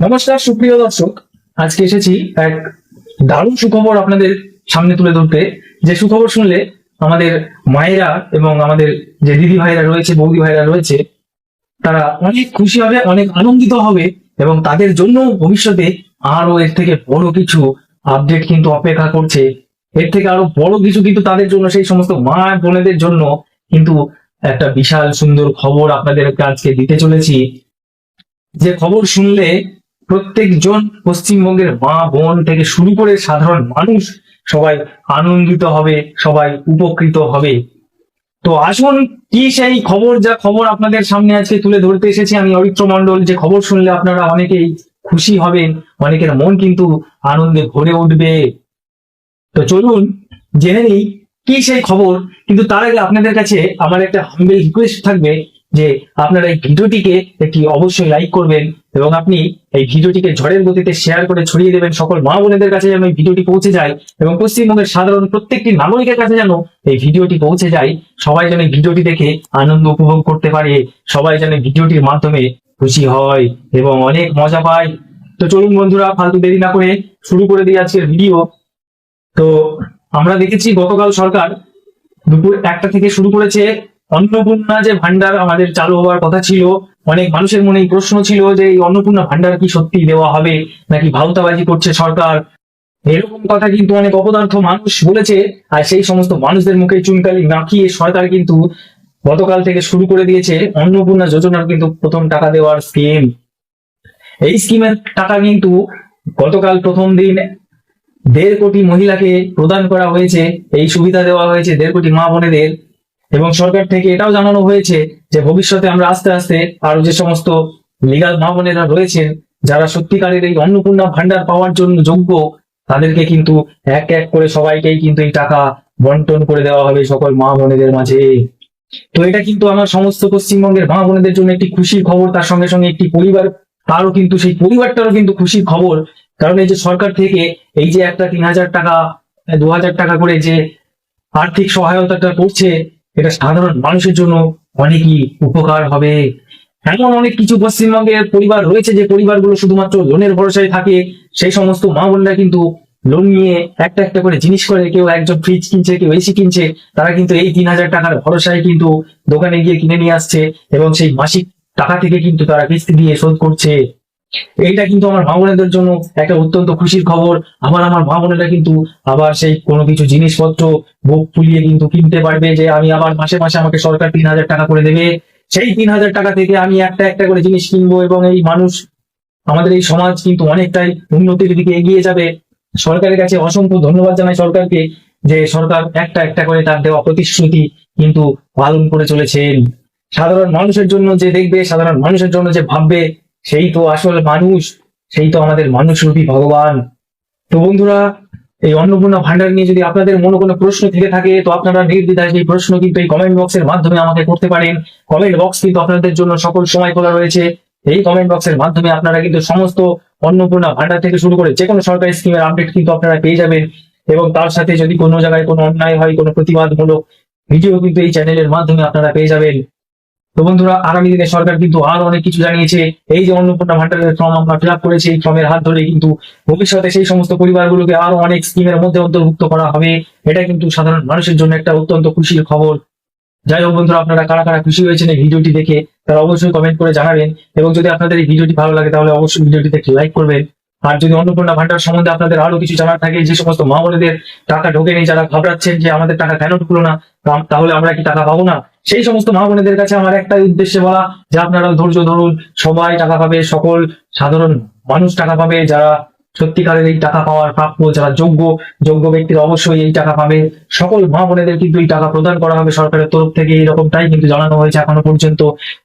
নমস্কার সুপ্রিয় দর্শক, আজকে এসেছি এক দারুণ সুখবর আপনাদের সামনে তুলে ধরতে। যে সুখবর শুনলে আমাদের মায়েরা এবং আমাদের যে দিদি ভাইরা রয়েছে, বৌদি ভাইরা রয়েছে, তারা অনেক খুশি হবে, অনেক আনন্দিত হবে এবং তাদের জন্য ভবিষ্যতে আরো এর থেকে বড় কিছু আপডেট কিন্তু অপেক্ষা করছে। এর থেকে আরো বড় কিছু কিন্তু তাদের জন্য, সেই সমস্ত মা বোনেদের জন্য কিন্তু একটা বিশাল সুন্দর খবর আপনাদেরকে আজকে দিতে চলেছি। যে খবর শুনলে প্রত্যেকজন পশ্চিমবঙ্গের মা বোন থেকে শুরু করে সাধারণ মানুষ সবাই আনন্দিত হবে, সবাই উপকৃত হবে। তো আসুন, কি সেই খবর, যা খবর আপনাদের সামনে আজকে তুলে ধরতে এসেছি আমি অরিত্র মণ্ডল। যে খবর শুনলে আপনারা অনেকেই খুশি হবেন, অনেকের মন কিন্তু আনন্দে ভরে উঠবে। তো চলুন জেনে নিই কি সেই খবর। কিন্তু তার আগে আপনাদের কাছে আমার একটা হাম্বেল রিকোয়েস্ট থাকবে যে আপনারা এই ভিডিওটিকে একটি অবশ্যই লাইক করবেন এবং আপনি এই ভিডিওটিকে ঝড়ের গতিতে শেয়ার করে ছড়িয়ে দেবেন সকল মা বোনেদের কাছে, যেন এই ভিডিওটি পৌঁছে যায় এবং পশ্চিমবঙ্গের সাধারণ প্রত্যেকটি নাগরিকের কাছে যেন এই ভিডিওটি পৌঁছে যায়। সবাই যেন এই ভিডিওটি দেখে আনন্দ উপভোগ করতে পারে, সবাই যেন ভিডিওটির মাধ্যমে খুশি হয় এবং অনেক মজা পায়। তো চলুন বন্ধুরা, ফালতু দেরি না করে শুরু করে দিই আজকের ভিডিও। তো আমরা দেখেছি গতকাল সরকার দুপুর 1টা থেকে শুরু করেছে অন্নপূর্ণা যে ভান্ডার আমাদের চালু হওয়ার কথা ছিল। অনেক মানুষের মনে প্রশ্ন ছিল যে এই অন্নপূর্ণা ভান্ডার কি সত্যি দেওয়া হবে নাকি ভাউতাবাজি করছে সরকার, এরকম কথা কিন্তু অনেক অপদার্থ মানুষ বলেছে। আর সেই সমস্ত মানুষদের মুখে চুনকালি মাখিয়ে সরকার কিন্তু গতকাল থেকে শুরু করে দিয়েছে অন্নপূর্ণা যোজনার কিন্তু প্রথম টাকা দেওয়ার স্কিম। এই স্কিমের টাকা কিন্তু গতকাল প্রথম দিন 1.5 কোটি মহিলাকে প্রদান করা হয়েছে, এই সুবিধা দেওয়া হয়েছে 1.5 কোটি মা বোনেদের। এবং সরকার থেকে এটাও জানানো হয়েছে যে ভবিষ্যতে আমরা আস্তে আস্তে আরো যে সমস্ত লিগাল মা বোনেরা রয়েছেন, যারা সত্যিকারের এই অন্নপূর্ণা ভান্ডার পাওয়ার জন্য যোগ্য, তাদেরকে কিন্তু এক এক করে সবাইকেই কিন্তু এই টাকা বন্টন করে দেওয়া হবে সকল মা বোনেদের মাঝে। তো এটা কিন্তু আমার সমস্ত পশ্চিমবঙ্গের মা বোনেদের জন্য একটি খুশির খবর। তার সঙ্গে সঙ্গে একটি পরিবার, তারও কিন্তু সেই পরিবারটারও কিন্তু খুশির খবর। কারণ এই যে সরকার থেকে এই যে একটা 3,000 টাকা 2,000 টাকা করে যে আর্থিক সহায়তাটা করছে, এটা সাধারণ মানুষের জন্য অনেকই উপকার হবে। এমন অনেক কিছু পশ্চিমবঙ্গের পরিবার রয়েছে যে পরিবারগুলো শুধুমাত্র লোনের ভরসায় থাকে। সেই সমস্ত মা বোনরা কিন্তু লোন নিয়ে একটা একটা করে জিনিস করে, কেউ একজন ফ্রিজ কিনছে, কেউ এসি কিনছে, তারা কিন্তু এই 3,000 টাকার ভরসায় কিন্তু দোকানে গিয়ে কিনে নিয়ে আসছে এবং সেই মাসিক টাকা থেকে কিন্তু তারা কিস্তি দিয়ে শোধ করছে। এইটা কিন্তু আমার মা বোনেদের জন্য একটা অত্যন্ত খুশির খবর। আমার মা বোনেরা কিন্তু আবার সেই কোনো কিছু জিনিসপত্র বুক ফুলিয়ে কিন্তু কিনতে পারবে, যে আমি আবার মাসে মাসে আমাকে সরকার 3,000 টাকা করে দেবে, সেই 3,000 টাকা থেকে আমি একটা একটা করে জিনিস কিনবো এবং এই মানুষ, আমাদের এই সমাজ কিন্তু অনেকটাই উন্নতির দিকে এগিয়ে যাবে। সরকারের কাছে অসংখ্য ধন্যবাদ জানাই সরকারকে, যে সরকার একটা একটা করে তার দেওয়া প্রতিশ্রুতি কিন্তু পালন করে চলেছেন। সাধারণ মানুষের জন্য যে দেখবে, সাধারণ মানুষের জন্য যে ভাববে, সেই তো আসল মানুষ, সেই তো আমাদের মানুষরূপী ভগবান। তো বন্ধুরা, এই অন্নপূর্ণা ভান্ডার নিয়ে যদি আপনাদের মনে কোনো প্রশ্ন থেকে থাকে, তো আপনারা নির্দ্বিধায় সেই প্রশ্ন কিন্তু এই কমেন্ট বক্সের মাধ্যমে আমাকে করতে পারেন। কমেন্ট বক্স কিন্তু আপনাদের জন্য সকল সময় খোলা রয়েছে। এই কমেন্ট বক্সের মাধ্যমে আপনারা কিন্তু সমস্ত অন্নপূর্ণা ভান্ডার থেকে শুরু করে যে কোনো সরকারি স্কিমের আপডেট কিন্তু আপনারা পেয়ে যাবেন। এবং তার সাথে যদি কোনো জায়গায় কোনো অন্যায় হয়, কোনো প্রতিবাদমূলক ভিডিও কিন্তু এই চ্যানেলের মাধ্যমে আপনারা পেয়ে যাবেন। তো বন্ধুরা, আগামী দিনে সরকার কিন্তু আরো অনেক কিছু জানিয়েছে। এই যে অন্নপূর্ণা ভান্ডারের ফর্ম আমরা ফিল আপ করেছি, এই ফর্মের হাত ধরে কিন্তু ভবিষ্যতে সেই সমস্ত পরিবারগুলোকে আরো অনেক স্কিমের মধ্যে অন্তর্ভুক্ত করা হবে। এটা কিন্তু সাধারণ মানুষের জন্য একটা অত্যন্ত খুশির খবর। যাই হোক বন্ধুরা, আপনারা কারা কারা খুশি হয়েছেন এই ভিডিওটি দেখে, তারা অবশ্যই কমেন্ট করে জানাবেন। এবং যদি আপনাদের এই ভিডিওটি ভালো লাগে তাহলে অবশ্যই ভিডিওটিতে একটি লাইক করবেন। আর যদি অন্নপূর্ণা ভান্ডার সম্বন্ধে আপনাদের আরো কিছু জানার থাকে, যে সমস্ত মা বোনেদের টাকা ঢোকেনি, যারা ঘাবড়াচ্ছেন যে আমাদের টাকা কেন ঢুকলো না, তাহলে আমরা কি টাকা পাবো না, সেই সমস্ত মা বোনেদের কাছে আমার একটাই উদ্দেশ্যে বলা, যে আপনারা ধৈর্য ধরুন, সবাই টাকা পাবে, সকল সাধারণ মানুষ টাকা পাবে। যারা সত্যিকারের এই টাকা পাওয়ার প্রাপ্য, যারা যোগ্য ব্যক্তিরা অবশ্যই এই টাকা পাবে। সকল মা বোনেদের কিন্তু এই টাকা প্রদান করা হবে সরকারের তরফ থেকে, এরকমটাই কিন্তু জানানো হয়েছে এখনো পর্যন্ত।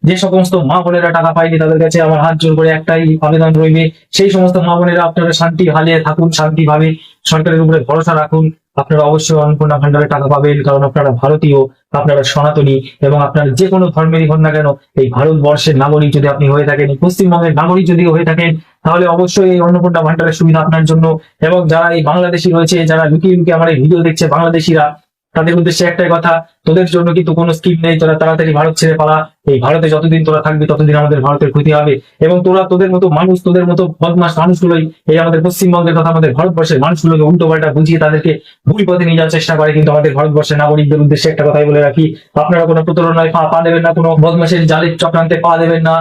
যে সমস্ত মা বোনেরা টাকা পায়নি, তাদের কাছে আমার হাত জোর করে একটাই আবেদন রইবে, সেই সমস্ত মা বোনেরা আপনারা শান্তি হালিয়ে থাকুন, শান্তিভাবে সরকারের উপরে ভরসা রাখুন। আপনারা অবশ্যই অন্নপূর্ণা ভান্ডারে টাকা পাবেন, কারণ আপনারা ভারতীয়, আপনারা সনাতনী এবং আপনারা যে কোনো ধর্মেরই হন না কেন, এই ভারতবর্ষের নাগরিক যদি আপনি হয়ে থাকেন, পশ্চিমবঙ্গের নাগরিক যদি হয়ে থাকেন, তাহলে অবশ্যই এই অন্নপূর্ণা ভান্ডারের সুবিধা আপনার জন্য। এবং যারা এই বাংলাদেশি রয়েছে, যারা লুকিয়ে লুকিয়ে আমার এই ভিডিও দেখছে বাংলাদেশিরা, তাদের উদ্দেশ্যে একটাই কথা, তোদের জন্য কিন্তু কোনো স্কিম নেই, তোরা তাড়াতাড়ি ভারত ছেড়ে পালা। এই ভারতে যতদিন তোরা থাকবি ততদিন আমাদের ভারতের ক্ষতি হবে, এবং তোদের মতো মানুষ, তোদের মতো বদমাস মানুষগুলোই এই আমাদের পশ্চিমবঙ্গের তথা আমাদের ভারতবর্ষের মানুষগুলোকে উল্টো পাল্টা বুঝিয়ে তাদেরকে ভুল পথে নিয়ে যাওয়ার চেষ্টা করে। কিন্তু আমাদের ভারতবর্ষের নাগরিকদের উদ্দেশ্যে একটা কথাই বলে রাখি, আপনারা কোনো প্রতারণায় পা দেবেন না, কোনো বদমাশের জালের চক্রান্তে পা দেবেন না।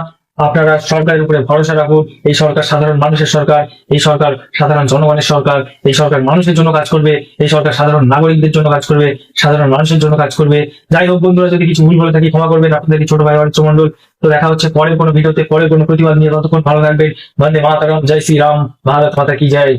আপনারা সরকারের উপরে ভরসা রাখুন। এই সরকার সাধারণ মানুষের সরকার, এই সরকার সাধারণ জনগণের সরকার, এই সরকার মানুষের জন্য কাজ করবে, এই সরকার সাধারণ নাগরিকদের জন্য কাজ করবে, সাধারণ মানুষের জন্য কাজ করবে। যাই হোক বন্ধুরা, যদি কিছু ভুল বলে থাকি ক্ষমা করবেন। আপনাদের ছোট ভাই অরিত্র মন্ডল। তো দেখা হচ্ছে পরের কোনো ভিডিওতে, পরের কোনো প্রতিবাদ নিয়ে। ততক্ষণ ভালো থাকবেন। বন্দে মাতরম, জয় শ্রী রাম, ভারত মাতা কি জয়।